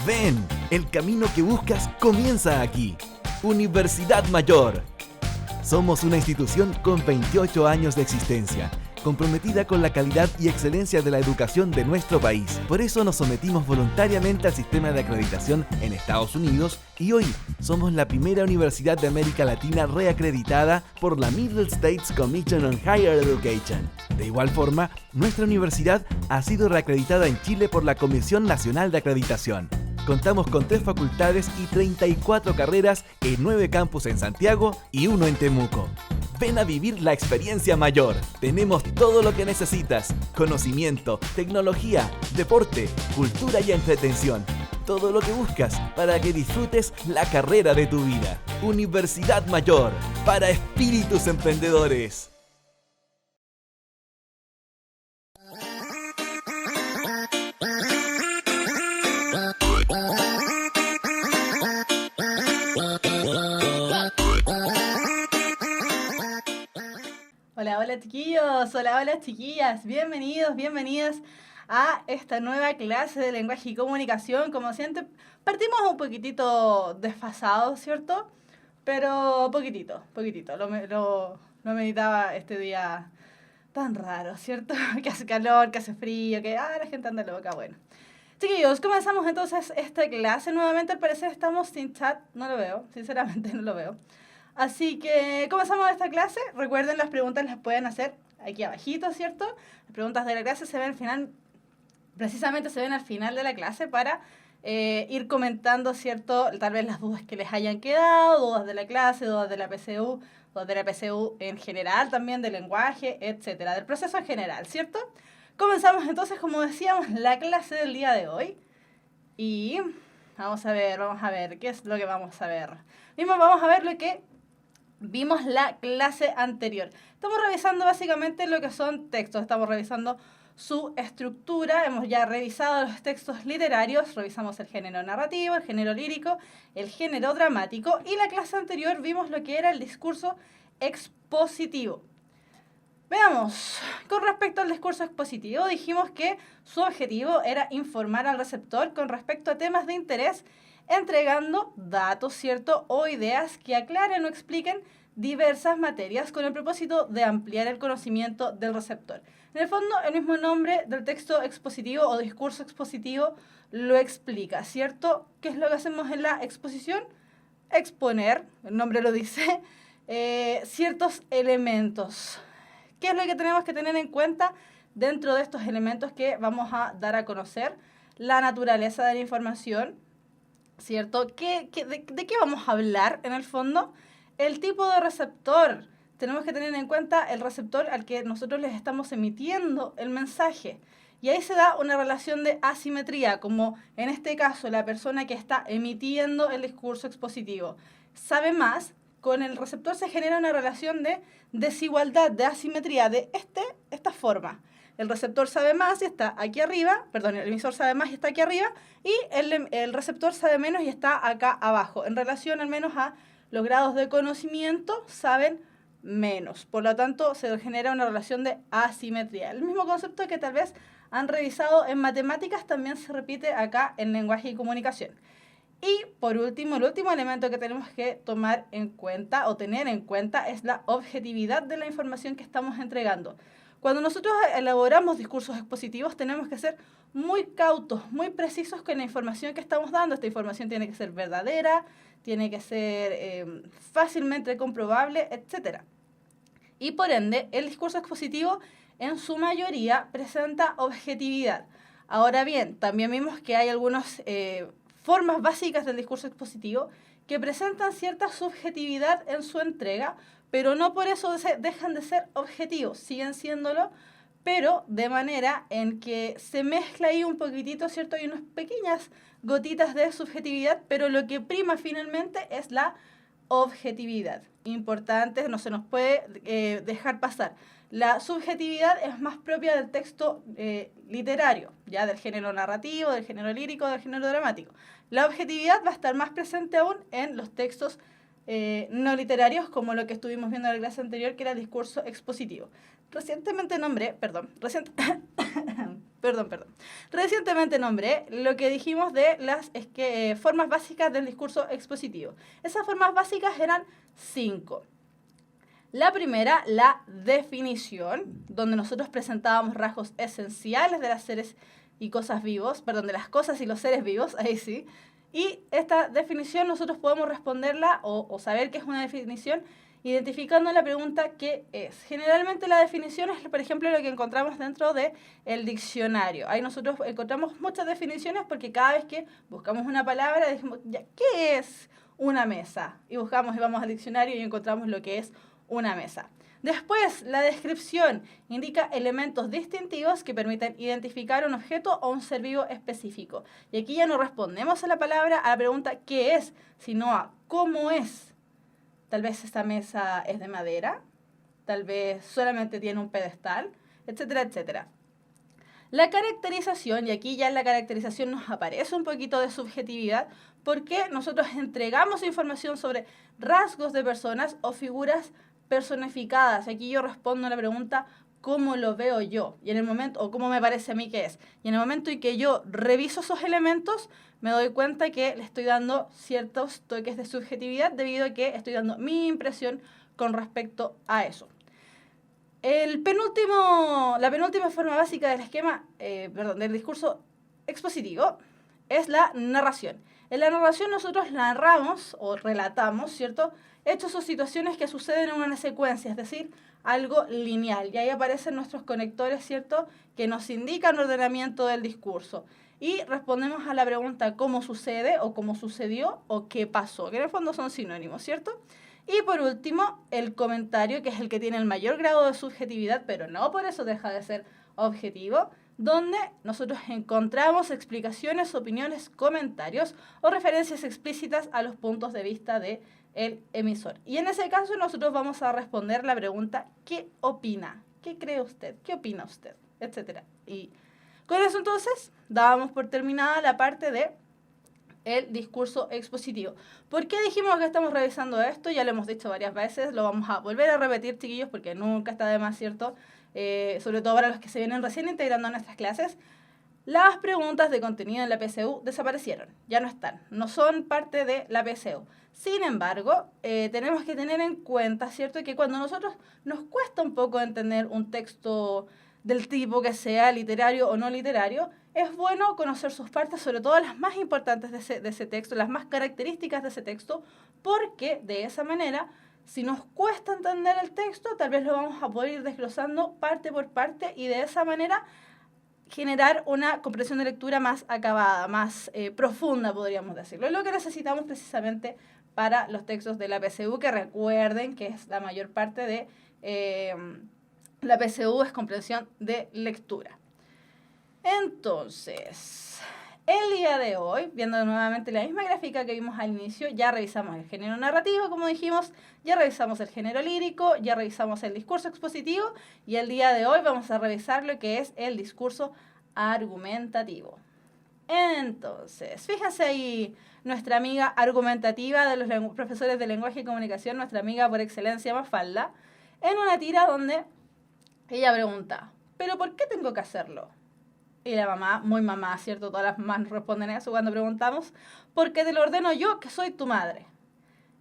Ven, el camino que buscas comienza aquí. Universidad Mayor. Somos una institución con 28 años de existencia, comprometida con la calidad y excelencia de la educación de nuestro país. Por eso nos sometimos voluntariamente al sistema de acreditación en Estados Unidos y hoy somos la primera universidad de América Latina reacreditada por la Middle States Commission on Higher Education. De igual forma, nuestra universidad ha sido reacreditada en Chile por la Comisión Nacional de Acreditación. Contamos con 3 facultades y 34 carreras en 9 campus en Santiago y 1 en Temuco. Ven a vivir la experiencia mayor. Tenemos todo lo que necesitas: conocimiento, tecnología, deporte, cultura y entretención. Todo lo que buscas para que disfrutes la carrera de tu vida. Universidad Mayor, para espíritus emprendedores. Hola, hola chiquillos, hola chiquillas, bienvenidos, bienvenidas a esta nueva clase de lenguaje y comunicación. Como siempre, partimos un poquitito desfasados, ¿cierto? Pero poquitito, lo meditaba este día tan raro, ¿cierto? Que hace calor, que hace frío, que la gente anda loca, bueno. Chiquillos, comenzamos entonces esta clase. Nuevamente al parecer estamos sin chat, no lo veo, sinceramente no lo veo. Así que comenzamos esta clase. Recuerden, las preguntas las pueden hacer aquí abajito, ¿cierto? Las preguntas de la clase se ven al final, precisamente se ven al final de la clase para ir comentando, ¿cierto? Tal vez las dudas que les hayan quedado, dudas de la clase, dudas de la PSU, dudas de la PSU en general también, del lenguaje, etcétera, del proceso en general, ¿cierto? Comenzamos entonces, como decíamos, la clase del día de hoy. Y vamos a ver, ¿qué es lo que vamos a ver? Vamos a ver lo que vimos la clase anterior. Estamos revisando básicamente lo que son textos, estamos revisando su estructura, hemos ya revisado los textos literarios, revisamos el género narrativo, el género lírico, el género dramático, y la clase anterior vimos lo que era el discurso expositivo. Veamos, con respecto al discurso expositivo, dijimos que su objetivo era informar al receptor con respecto a temas de interés, entregando datos, ¿cierto?, o ideas que aclaren o expliquen diversas materias con el propósito de ampliar el conocimiento del receptor. En el fondo, el mismo nombre del texto expositivo o discurso expositivo lo explica, ¿cierto? ¿Qué es lo que hacemos en la exposición? Exponer, el nombre lo dice, ciertos elementos. ¿Qué es lo que tenemos que tener en cuenta dentro de estos elementos que vamos a dar a conocer? La naturaleza de la información, ¿cierto? ¿De qué vamos a hablar en el fondo? El tipo de receptor. Tenemos que tener en cuenta el receptor al que nosotros les estamos emitiendo el mensaje. Y ahí se da una relación de asimetría, como en este caso la persona que está emitiendo el discurso expositivo sabe más. Con el receptor se genera una relación de desigualdad, de asimetría, de esta forma. El receptor sabe más y está aquí arriba, el emisor sabe más y está aquí arriba, y el receptor sabe menos y está acá abajo. En relación al menos a los grados de conocimiento, saben menos. Por lo tanto, se genera una relación de asimetría. El mismo concepto que tal vez han revisado en matemáticas también se repite acá en lenguaje y comunicación. Y por último, el último elemento que tenemos que tomar en cuenta o tener en cuenta es la objetividad de la información que estamos entregando. Cuando nosotros elaboramos discursos expositivos tenemos que ser muy cautos, muy precisos con la información que estamos dando. Esta información tiene que ser verdadera, tiene que ser fácilmente comprobable, etc. Y por ende, el discurso expositivo en su mayoría presenta objetividad. Ahora bien, también vimos que hay algunos formas básicas del discurso expositivo que presentan cierta subjetividad en su entrega, pero no por eso dejan de ser objetivos, siguen siéndolo, pero de manera en que se mezcla ahí un poquitito, ¿cierto? Hay unas pequeñas gotitas de subjetividad, pero lo que prima finalmente es la objetividad. Importante, no se nos puede dejar pasar. La subjetividad es más propia del texto literario, ya del género narrativo, del género lírico, del género dramático. La objetividad va a estar más presente aún en los textos no literarios, como lo que estuvimos viendo en la clase anterior, que era el discurso expositivo. Recientemente Recientemente nombré lo que dijimos de las formas básicas del discurso expositivo. Esas formas básicas eran 5. La primera, la definición, donde nosotros presentábamos rasgos esenciales de las seres y cosas vivos, de las cosas y los seres vivos, ahí sí. Y esta definición nosotros podemos responderla o saber qué es una definición identificando la pregunta ¿qué es? Generalmente la definición es, por ejemplo, lo que encontramos dentro del diccionario. Ahí nosotros encontramos muchas definiciones porque cada vez que buscamos una palabra decimos, ya, ¿qué es una mesa? Y buscamos y vamos al diccionario y encontramos lo que es una mesa. Después, la descripción indica elementos distintivos que permiten identificar un objeto o un ser vivo específico. Y aquí ya no respondemos a la pregunta ¿qué es?, sino a ¿cómo es? Tal vez esta mesa es de madera, tal vez solamente tiene un pedestal, etcétera, etcétera. La caracterización, y aquí ya en la caracterización nos aparece un poquito de subjetividad, porque nosotros entregamos información sobre rasgos de personas o figuras personificadas. Aquí yo respondo a la pregunta ¿cómo lo veo yo? Y en el momento, o ¿cómo me parece a mí que es? Y en el momento en que yo reviso esos elementos, me doy cuenta que le estoy dando ciertos toques de subjetividad debido a que estoy dando mi impresión con respecto a eso. La penúltima forma básica del del discurso expositivo es la narración. En la narración nosotros narramos o relatamos, ¿cierto?, hechos o situaciones que suceden en una secuencia, es decir, algo lineal. Y ahí aparecen nuestros conectores, ¿cierto?, que nos indican el ordenamiento del discurso. Y respondemos a la pregunta ¿cómo sucede? O ¿cómo sucedió? O ¿qué pasó? Que en el fondo son sinónimos, ¿cierto? Y por último, el comentario, que es el que tiene el mayor grado de subjetividad, pero no por eso deja de ser objetivo, donde nosotros encontramos explicaciones, opiniones, comentarios o referencias explícitas a los puntos de vista del emisor. Y en ese caso nosotros vamos a responder la pregunta ¿qué opina? ¿Qué cree usted? ¿Qué opina usted? Etcétera. Y con eso entonces dábamos por terminada la parte de el discurso expositivo. ¿Por qué dijimos que estamos revisando esto? Ya lo hemos dicho varias veces, lo vamos a volver a repetir, chiquillos, porque nunca está de más, ¿cierto? Sobre todo para los que se vienen recién integrando a nuestras clases. Las preguntas de contenido en la PSU desaparecieron, ya no están, no son parte de la PSU. Sin embargo, tenemos que tener en cuenta, ¿cierto?, que cuando nosotros nos cuesta un poco entender un texto del tipo que sea literario o no literario, es bueno conocer sus partes, sobre todo las más importantes de ese texto, las más características de ese texto, porque de esa manera, si nos cuesta entender el texto, tal vez lo vamos a poder ir desglosando parte por parte y de esa manera generar una comprensión de lectura más acabada, más profunda, podríamos decirlo. Es lo que necesitamos precisamente para los textos de la PSU, que recuerden que es la mayor parte de la PSU, es comprensión de lectura. Entonces, el día de hoy, viendo nuevamente la misma gráfica que vimos al inicio, ya revisamos el género narrativo, como dijimos, ya revisamos el género lírico, ya revisamos el discurso expositivo y el día de hoy vamos a revisar lo que es el discurso argumentativo. Entonces, fíjense ahí nuestra amiga argumentativa de los profesores de lenguaje y comunicación, nuestra amiga por excelencia Mafalda, en una tira donde ella pregunta, ¿pero por qué tengo que hacerlo? Y la mamá, muy mamá, ¿cierto? Todas las mamás responden eso cuando preguntamos, porque te lo ordeno yo, que soy tu madre.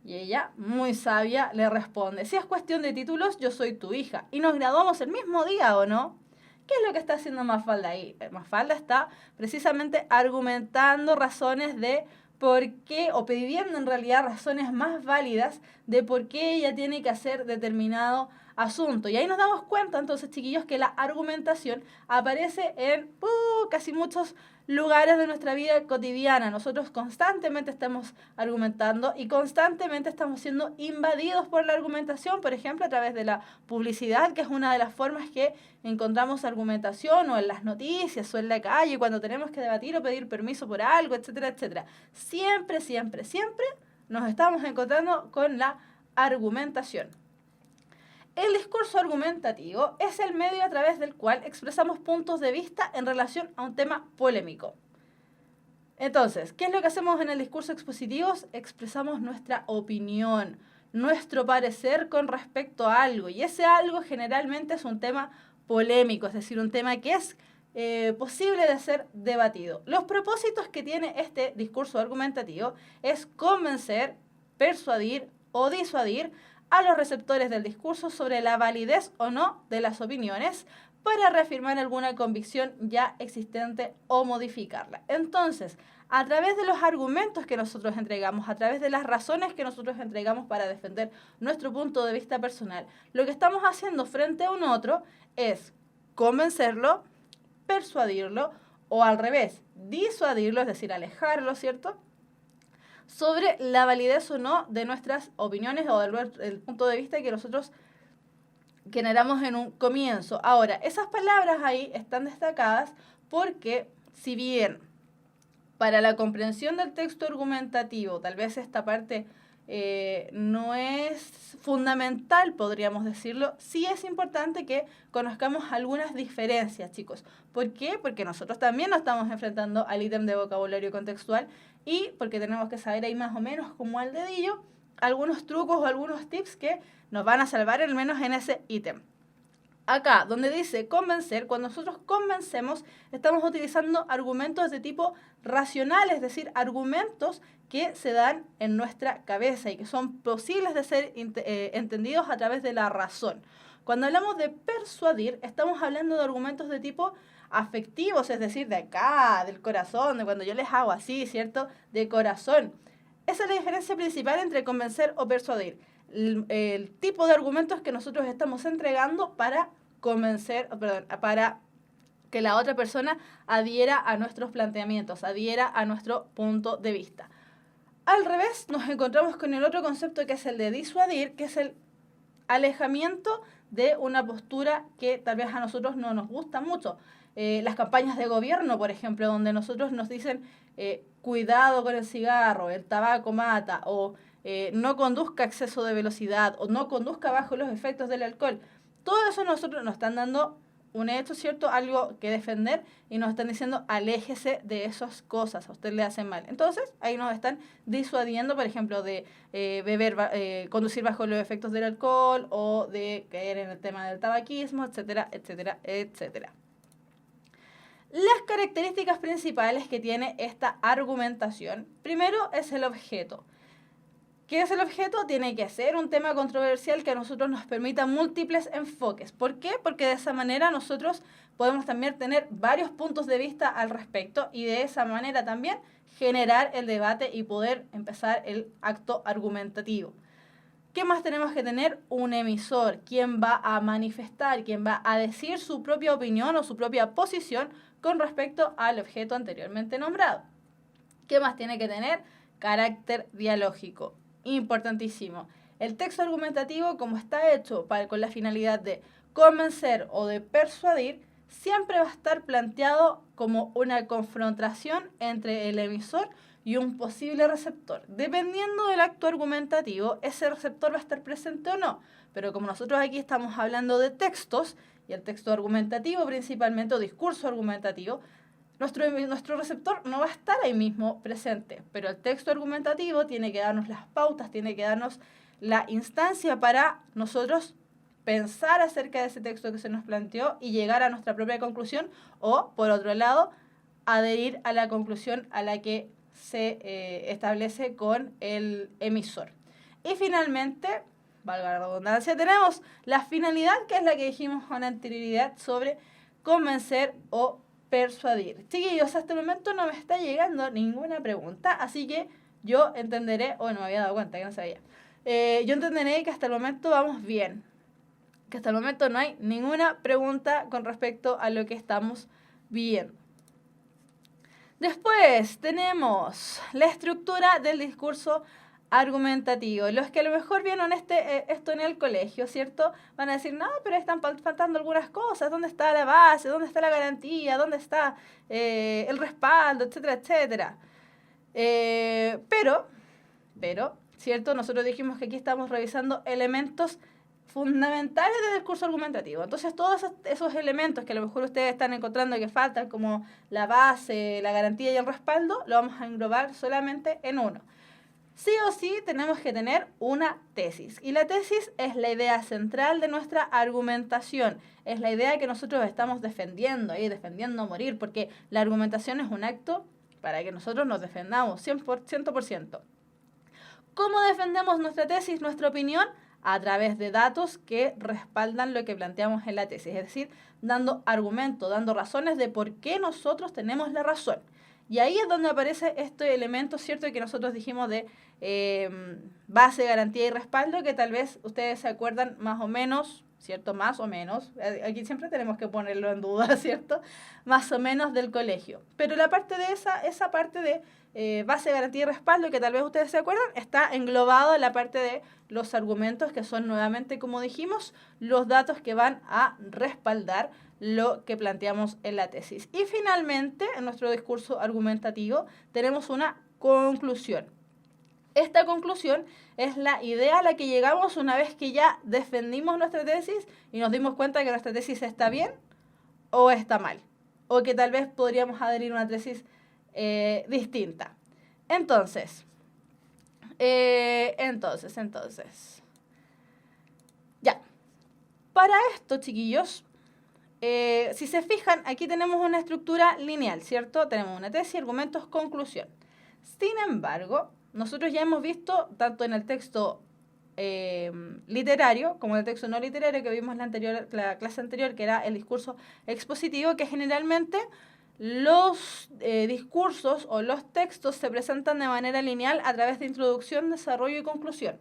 Y ella, muy sabia, le responde, si es cuestión de títulos, yo soy tu hija. Y nos graduamos el mismo día, ¿o no? ¿Qué es lo que está haciendo Mafalda ahí? Mafalda está precisamente argumentando razones de por qué, o pidiendo en realidad razones más válidas de por qué ella tiene que hacer determinado asunto. Y ahí nos damos cuenta, entonces, chiquillos, que la argumentación aparece en casi muchos lugares de nuestra vida cotidiana. Nosotros constantemente estamos argumentando y constantemente estamos siendo invadidos por la argumentación, por ejemplo, a través de la publicidad, que es una de las formas que encontramos argumentación, o en las noticias, o en la calle, cuando tenemos que debatir o pedir permiso por algo, etcétera, etcétera. Siempre, siempre, siempre nos estamos encontrando con la argumentación. El discurso argumentativo es el medio a través del cual expresamos puntos de vista en relación a un tema polémico. Entonces, ¿qué es lo que hacemos en el discurso expositivo? Expresamos nuestra opinión, nuestro parecer con respecto a algo. Y ese algo generalmente es un tema polémico, es decir, un tema que es posible de ser debatido. Los propósitos que tiene este discurso argumentativo es convencer, persuadir o disuadir a los receptores del discurso sobre la validez o no de las opiniones para reafirmar alguna convicción ya existente o modificarla. Entonces, a través de los argumentos que nosotros entregamos, a través de las razones que nosotros entregamos para defender nuestro punto de vista personal, lo que estamos haciendo frente a un otro es convencerlo, persuadirlo o al revés, disuadirlo, es decir, alejarlo, ¿cierto?, sobre la validez o no de nuestras opiniones o del punto de vista que nosotros generamos en un comienzo. Ahora, esas palabras ahí están destacadas porque si bien para la comprensión del texto argumentativo tal vez esta parte no es fundamental, podríamos decirlo, sí es importante que conozcamos algunas diferencias, chicos. ¿Por qué? Porque nosotros también nos estamos enfrentando al ítem de vocabulario contextual y porque tenemos que saber ahí más o menos como al dedillo algunos trucos o algunos tips que nos van a salvar al menos en ese ítem. Acá, donde dice convencer, cuando nosotros convencemos, estamos utilizando argumentos de tipo racional, es decir, argumentos que se dan en nuestra cabeza y que son posibles de ser entendidos a través de la razón. Cuando hablamos de persuadir, estamos hablando de argumentos de tipo afectivos, es decir, de acá, del corazón, de cuando yo les hago así, ¿cierto? De corazón. Esa es la diferencia principal entre convencer o persuadir. El tipo de argumentos que nosotros estamos entregando para convencer, para que la otra persona adhiera a nuestros planteamientos, adhiera a nuestro punto de vista. Al revés, nos encontramos con el otro concepto que es el de disuadir, que es el alejamiento de una postura que tal vez a nosotros no nos gusta mucho. Las campañas de gobierno, por ejemplo, donde nosotros nos dicen cuidado con el cigarro, el tabaco mata, o no conduzca a exceso de velocidad, o no conduzca bajo los efectos del alcohol. Todo eso nosotros nos están dando un hecho, ¿cierto? Algo que defender y nos están diciendo aléjese de esas cosas, a usted le hacen mal. Entonces, ahí nos están disuadiendo, por ejemplo, de conducir bajo los efectos del alcohol o de caer en el tema del tabaquismo, etcétera, etcétera, etcétera. Las características principales que tiene esta argumentación, primero es el objeto. ¿Qué es el objeto? Tiene que ser un tema controversial que a nosotros nos permita múltiples enfoques. ¿Por qué? Porque de esa manera nosotros podemos también tener varios puntos de vista al respecto y de esa manera también generar el debate y poder empezar el acto argumentativo. ¿Qué más tenemos que tener? Un emisor, quien va a manifestar, quien va a decir su propia opinión o su propia posición con respecto al objeto anteriormente nombrado. ¿Qué más tiene que tener? Carácter dialógico. Importantísimo. El texto argumentativo, como está hecho con la finalidad de convencer o de persuadir, siempre va a estar planteado como una confrontación entre el emisor y un posible receptor. Dependiendo del acto argumentativo, ese receptor va a estar presente o no. Pero como nosotros aquí estamos hablando de textos, y el texto argumentativo principalmente, o discurso argumentativo, nuestro receptor no va a estar ahí mismo presente, pero el texto argumentativo tiene que darnos las pautas, tiene que darnos la instancia para nosotros pensar acerca de ese texto que se nos planteó y llegar a nuestra propia conclusión o, por otro lado, adherir a la conclusión a la que se establece con el emisor. Y finalmente, valga la redundancia, tenemos la finalidad, que es la que dijimos con anterioridad sobre convencer o persuadir. Chiquillos, hasta el momento no me está llegando ninguna pregunta, así que yo entenderé, no me había dado cuenta que no sabía, yo entenderé que hasta el momento vamos bien, que hasta el momento no hay ninguna pregunta con respecto a lo que estamos viendo. Después tenemos la estructura del discurso argumentativo. Los que a lo mejor vieron esto en el colegio, ¿cierto? Van a decir, no, pero están faltando algunas cosas. ¿Dónde está la base? ¿Dónde está la garantía? ¿Dónde está el respaldo? Etcétera, etcétera. Pero, ¿cierto? Nosotros dijimos que aquí estamos revisando elementos fundamentales del discurso argumentativo. Entonces, todos esos elementos que a lo mejor ustedes están encontrando que faltan, como la base, la garantía y el respaldo, lo vamos a englobar solamente en uno. Sí o sí tenemos que tener una tesis. Y la tesis es la idea central de nuestra argumentación. Es la idea que nosotros estamos defendiendo y defendiendo a morir, porque la argumentación es un acto para que nosotros nos defendamos 100%. ¿Cómo defendemos nuestra tesis, nuestra opinión? A través de datos que respaldan lo que planteamos en la tesis. Es decir, dando argumentos, dando razones de por qué nosotros tenemos la razón. Y ahí es donde aparece este elemento, ¿cierto?, que nosotros dijimos de base, garantía y respaldo, que tal vez ustedes se acuerdan más o menos, ¿cierto? Más o menos. Aquí siempre tenemos que ponerlo en duda, ¿cierto? Más o menos del colegio. Pero la parte de esa parte de base, garantía y respaldo, que tal vez ustedes se acuerdan, está englobado en la parte de los argumentos, que son nuevamente, como dijimos, los datos que van a respaldar lo que planteamos en la tesis. Y finalmente, en nuestro discurso argumentativo, tenemos una conclusión. Esta conclusión es la idea a la que llegamos una vez que ya defendimos nuestra tesis y nos dimos cuenta que nuestra tesis está bien o está mal, o que tal vez podríamos adherir a una tesis distinta. Entonces, ya. Para esto, chiquillos, si se fijan, aquí tenemos una estructura lineal, ¿cierto? Tenemos una tesis, argumentos, conclusión. Sin embargo, nosotros ya hemos visto, tanto en el texto literario como en el texto no literario que vimos en la clase anterior, que era el discurso expositivo, que generalmente los discursos o los textos se presentan de manera lineal a través de introducción, desarrollo y conclusión.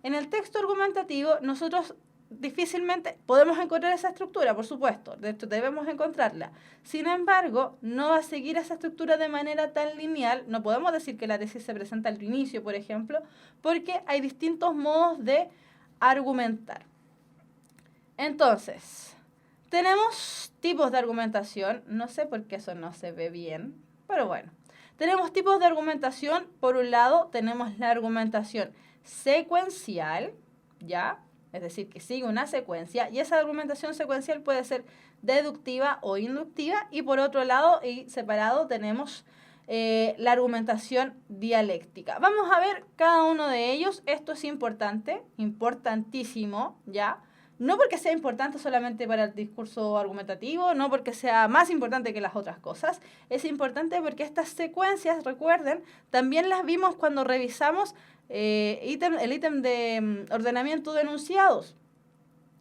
En el texto argumentativo, nosotros difícilmente podemos encontrar esa estructura, por supuesto, de hecho debemos encontrarla. Sin embargo, no va a seguir esa estructura de manera tan lineal. No podemos decir que la tesis se presenta al inicio, por ejemplo, porque hay distintos modos de argumentar. Entonces, tenemos tipos de argumentación. No sé por qué eso no se ve bien, pero bueno. Tenemos tipos de argumentación. Por un lado, tenemos la argumentación secuencial, ¿ya? Es decir, que sigue una secuencia, y esa argumentación secuencial puede ser deductiva o inductiva. Y por otro lado, y separado, tenemos la argumentación dialéctica. Vamos a ver cada uno de ellos. Esto es importante, importantísimo, ¿ya? No porque sea importante solamente para el discurso argumentativo, no porque sea más importante que las otras cosas. Es importante porque estas secuencias, recuerden, también las vimos cuando revisamos el ítem de ordenamiento de enunciados,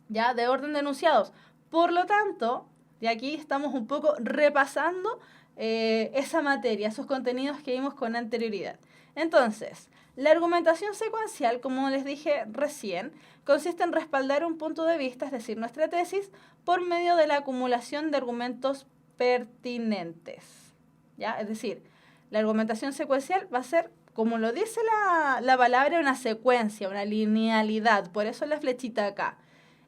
ya, de orden de enunciados. Por lo tanto, de aquí estamos un poco repasando esa materia, esos contenidos que vimos con anterioridad. Entonces, la argumentación secuencial, como les dije recién, consiste en respaldar un punto de vista, es decir, nuestra tesis, por medio de la acumulación de argumentos pertinentes, ¿ya? Es decir, la argumentación secuencial va a ser, como lo dice la palabra, una secuencia, una linealidad, por eso la flechita acá.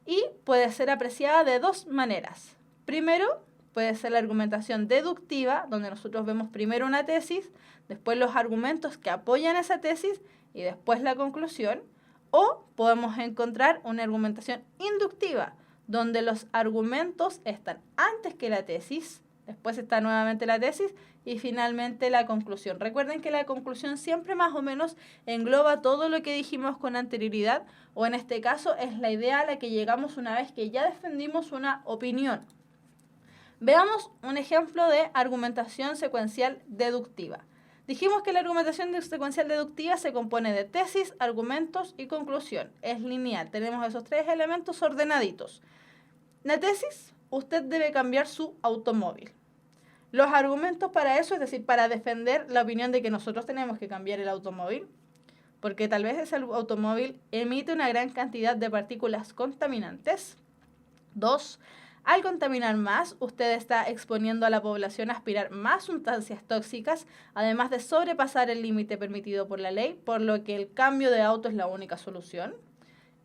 Y puede ser apreciada de dos maneras. Primero, puede ser la argumentación deductiva, donde nosotros vemos primero una tesis, después los argumentos que apoyan esa tesis y después la conclusión. O podemos encontrar una argumentación inductiva, donde los argumentos están antes que la tesis, después está nuevamente la tesis y finalmente la conclusión. Recuerden que la conclusión siempre más o menos engloba todo lo que dijimos con anterioridad, o en este caso es la idea a la que llegamos una vez que ya defendimos una opinión. Veamos un ejemplo de argumentación secuencial deductiva. Dijimos que la argumentación secuencial deductiva se compone de tesis, argumentos y conclusión. Es lineal, tenemos esos tres elementos ordenaditos. La tesis, usted debe cambiar su automóvil. Los argumentos para eso, es decir, para defender la opinión de que nosotros tenemos que cambiar el automóvil, porque tal vez ese automóvil emite una gran cantidad de partículas contaminantes. 2. Al contaminar más, usted está exponiendo a la población a aspirar más sustancias tóxicas, además de sobrepasar el límite permitido por la ley, por lo que el cambio de auto es la única solución.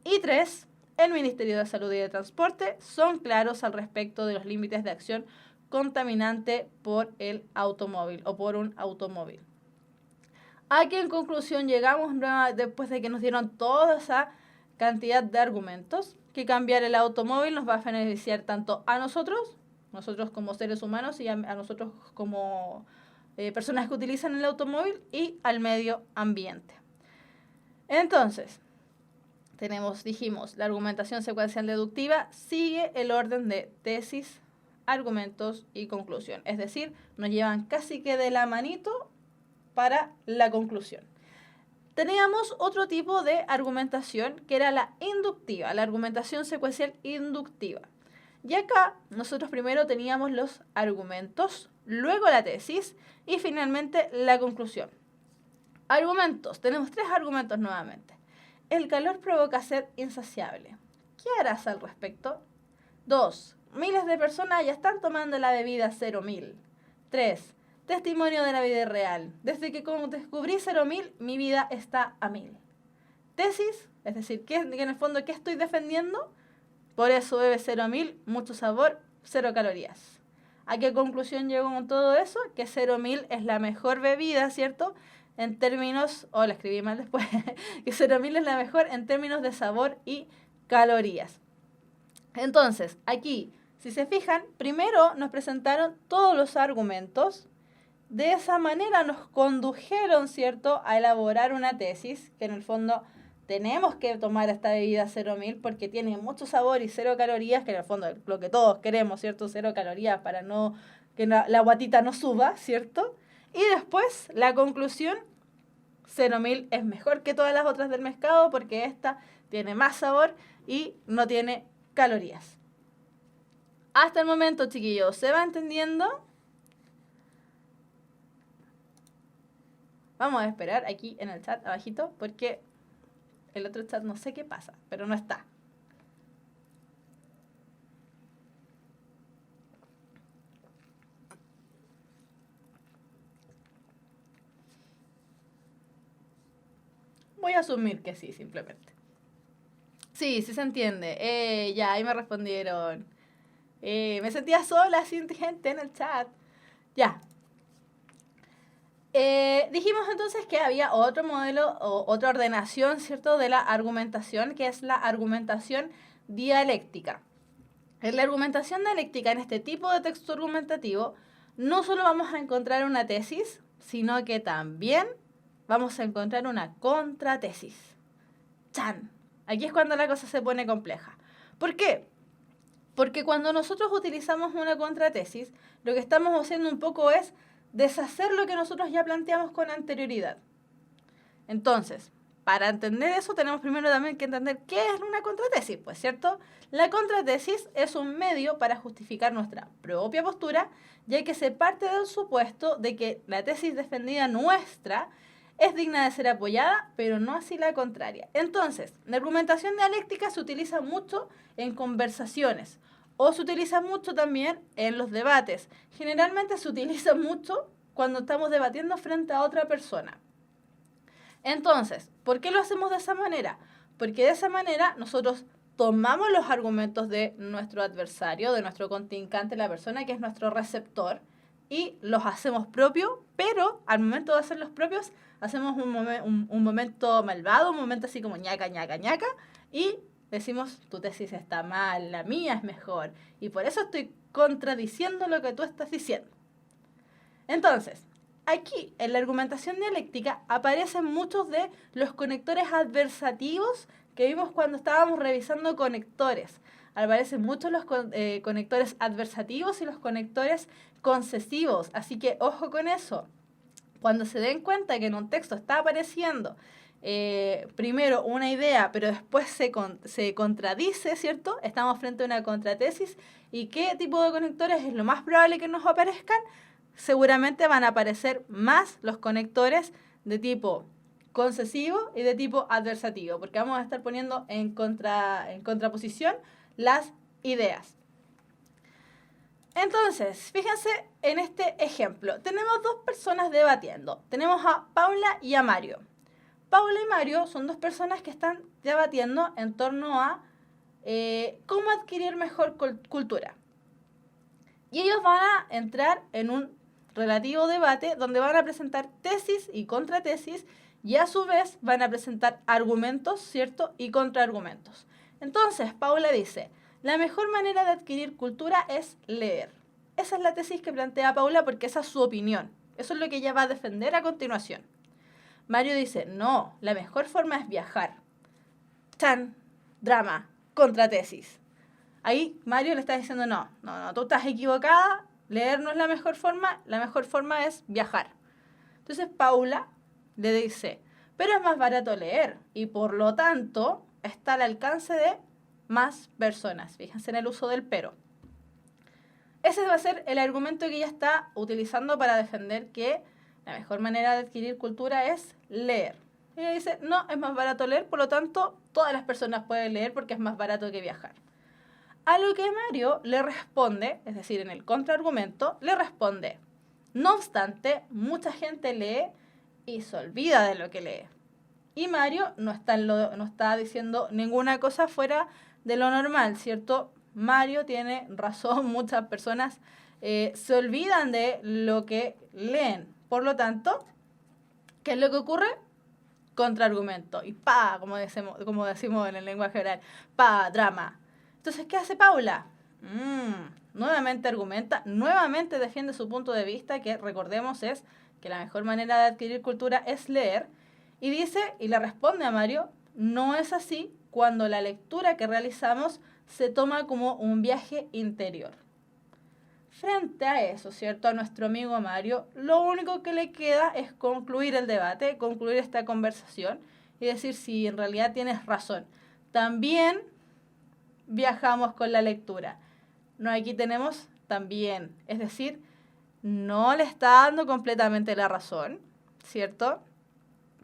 Y 3. El Ministerio de Salud y de Transporte son claros al respecto de los límites de acción contaminante por el automóvil o por un automóvil. Aquí en conclusión llegamos después de que nos dieron toda esa cantidad de argumentos, que cambiar el automóvil nos va a beneficiar tanto a nosotros como seres humanos y a nosotros como personas que utilizan el automóvil, y al medio ambiente. Entonces, dijimos, la argumentación secuencial deductiva sigue el orden de tesis, argumentos y conclusión. Es decir, nos llevan casi que de la manito para la conclusión. Teníamos otro tipo de argumentación que era la inductiva, la argumentación secuencial inductiva. Y acá nosotros primero teníamos los argumentos, luego la tesis y finalmente la conclusión. Argumentos, tenemos 3 argumentos nuevamente. El calor provoca sed insaciable. ¿Qué harás al respecto? 2. Miles de personas ya están tomando la bebida 0.000. 3. Testimonio de la vida real. Desde que descubrí 0.000, mi vida está a 1.000. Tesis, es decir, que en el fondo, ¿qué estoy defendiendo? Por eso bebe 0.000, mucho sabor, 0 calorías. ¿A qué conclusión llego con todo eso? Que 0.000 es la mejor bebida, ¿cierto? En términos, la escribí mal después, que 0.000 es la mejor en términos de sabor y calorías. Entonces, aquí, si se fijan, primero nos presentaron todos los argumentos. De esa manera nos condujeron, ¿cierto?, a elaborar una tesis, que en el fondo tenemos que tomar esta bebida 0.000 porque tiene mucho sabor y 0 calorías, que en el fondo es lo que todos queremos, ¿cierto? 0 calorías para no que la guatita no suba, ¿cierto? Y después, la conclusión, 0.000 es mejor que todas las otras del mercado porque esta tiene más sabor y no tiene calorías. Hasta el momento, chiquillos, ¿se va entendiendo? Vamos a esperar aquí en el chat abajito porque el otro chat no sé qué pasa, pero no está. Voy a asumir que sí, simplemente. Sí, sí se entiende. Ya, ahí me respondieron. Me sentía sola, sin gente en el chat. Ya. Dijimos entonces que había otro modelo o otra ordenación, ¿cierto?, de la argumentación, que es la argumentación dialéctica. En la argumentación dialéctica, en este tipo de texto argumentativo, no solo vamos a encontrar una tesis, sino que también vamos a encontrar una contratesis. ¡Chan! Aquí es cuando la cosa se pone compleja. ¿Por qué? Porque cuando nosotros utilizamos una contratesis, lo que estamos haciendo un poco es deshacer lo que nosotros ya planteamos con anterioridad. Entonces, para entender eso, tenemos primero también que entender qué es una contratesis, pues, ¿cierto? La contratesis es un medio para justificar nuestra propia postura, ya que se parte del supuesto de que la tesis defendida nuestra es digna de ser apoyada, pero no así la contraria. Entonces, la argumentación dialéctica se utiliza mucho en conversaciones, o se utiliza mucho también en los debates. Generalmente se utiliza mucho cuando estamos debatiendo frente a otra persona. Entonces, ¿por qué lo hacemos de esa manera? Porque de esa manera nosotros tomamos los argumentos de nuestro adversario, de nuestro contrincante, la persona que es nuestro receptor, y los hacemos propios, pero al momento de hacerlos propios, hacemos un momento malvado, un momento así como ñaca, ñaca, ñaca, y decimos, tu tesis está mal, la mía es mejor, y por eso estoy contradiciendo lo que tú estás diciendo. Entonces, aquí en la argumentación dialéctica aparecen muchos de los conectores adversativos que vimos cuando estábamos revisando conectores. Aparecen muchos los conectores adversativos y los conectores concesivos, así que ojo con eso. Cuando se den cuenta que en un texto está apareciendo primero una idea, pero después se contradice, ¿cierto? Estamos frente a una contratesis. ¿Y qué tipo de conectores es lo más probable que nos aparezcan? Seguramente van a aparecer más los conectores de tipo concesivo y de tipo adversativo, porque vamos a estar poniendo en contraposición las ideas. Entonces, fíjense en este ejemplo. Tenemos dos personas debatiendo. Tenemos a Paula y a Mario. Paula y Mario son dos personas que están debatiendo en torno a cómo adquirir mejor cultura. Y ellos van a entrar en un relativo debate donde van a presentar tesis y contratesis y a su vez van a presentar argumentos, ¿cierto? Y contraargumentos. Entonces, Paula dice, la mejor manera de adquirir cultura es leer. Esa es la tesis que plantea Paula porque esa es su opinión. Eso es lo que ella va a defender a continuación. Mario dice, no, la mejor forma es viajar. Chan, drama, contratesis. Ahí Mario le está diciendo, no, tú estás equivocada, leer no es la mejor forma es viajar. Entonces Paula le dice, pero es más barato leer y por lo tanto está al alcance de más personas. Fíjense en el uso del pero. Ese va a ser el argumento que ella está utilizando para defender que la mejor manera de adquirir cultura es leer. Ella dice, no, es más barato leer, por lo tanto, todas las personas pueden leer porque es más barato que viajar. A lo que Mario le responde, es decir, en el contraargumento, le responde, no obstante, mucha gente lee y se olvida de lo que lee. Y Mario no está diciendo ninguna cosa fuera de lo normal, ¿cierto? Mario tiene razón, muchas personas se olvidan de lo que leen. Por lo tanto, ¿qué es lo que ocurre? Contraargumento. Y como decimos en el lenguaje oral, drama. Entonces, ¿qué hace Paula? Nuevamente argumenta, nuevamente defiende su punto de vista, que recordemos es que la mejor manera de adquirir cultura es leer. Y dice, y le responde a Mario, no es así cuando la lectura que realizamos se toma como un viaje interior. Frente a eso, ¿cierto? A nuestro amigo Mario, lo único que le queda es concluir el debate, concluir esta conversación y decir si en realidad tienes razón. También viajamos con la lectura. No, aquí tenemos también, es decir, no le está dando completamente la razón, ¿cierto?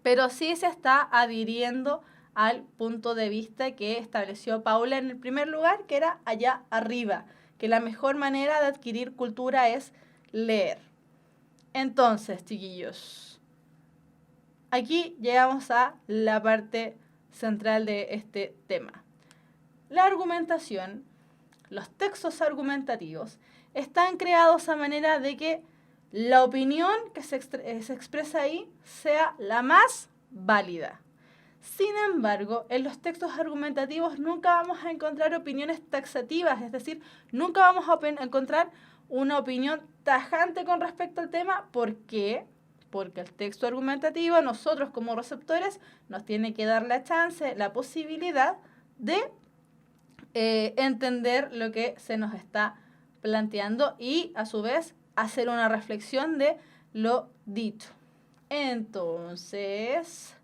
Pero sí se está adhiriendo al punto de vista que estableció Paula en el primer lugar, que era allá arriba, que la mejor manera de adquirir cultura es leer. Entonces, chiquillos, aquí llegamos a la parte central de este tema. La argumentación, los textos argumentativos, están creados a manera de que la opinión que se expresa ahí sea la más válida. Sin embargo, en los textos argumentativos nunca vamos a encontrar opiniones taxativas, es decir, nunca vamos a encontrar una opinión tajante con respecto al tema. ¿Por qué? Porque el texto argumentativo, nosotros como receptores, nos tiene que dar la chance, la posibilidad de entender lo que se nos está planteando y, a su vez, hacer una reflexión de lo dicho. Entonces,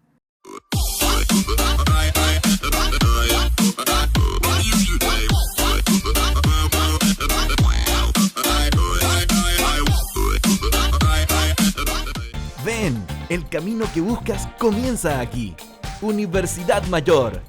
ven, el camino que buscas comienza aquí. Universidad Mayor.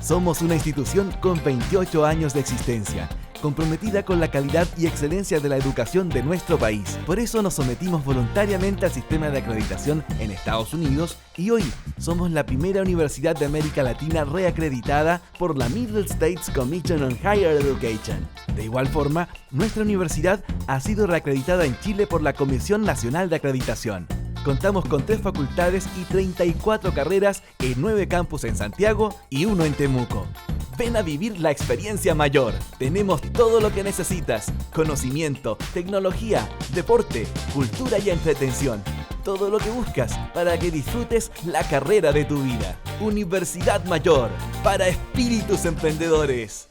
Somos una institución con 28 años de existencia, comprometida con la calidad y excelencia de la educación de nuestro país. Por eso nos sometimos voluntariamente al sistema de acreditación en Estados Unidos y hoy somos la primera universidad de América Latina reacreditada por la Middle States Commission on Higher Education. De igual forma, nuestra universidad ha sido reacreditada en Chile por la Comisión Nacional de Acreditación. Contamos con 3 facultades y 34 carreras en 9 campus en Santiago y 1 en Temuco. Ven a vivir la experiencia mayor. Tenemos todo lo que necesitas: conocimiento, tecnología, deporte, cultura y entretención. Todo lo que buscas para que disfrutes la carrera de tu vida. Universidad Mayor, para espíritus emprendedores.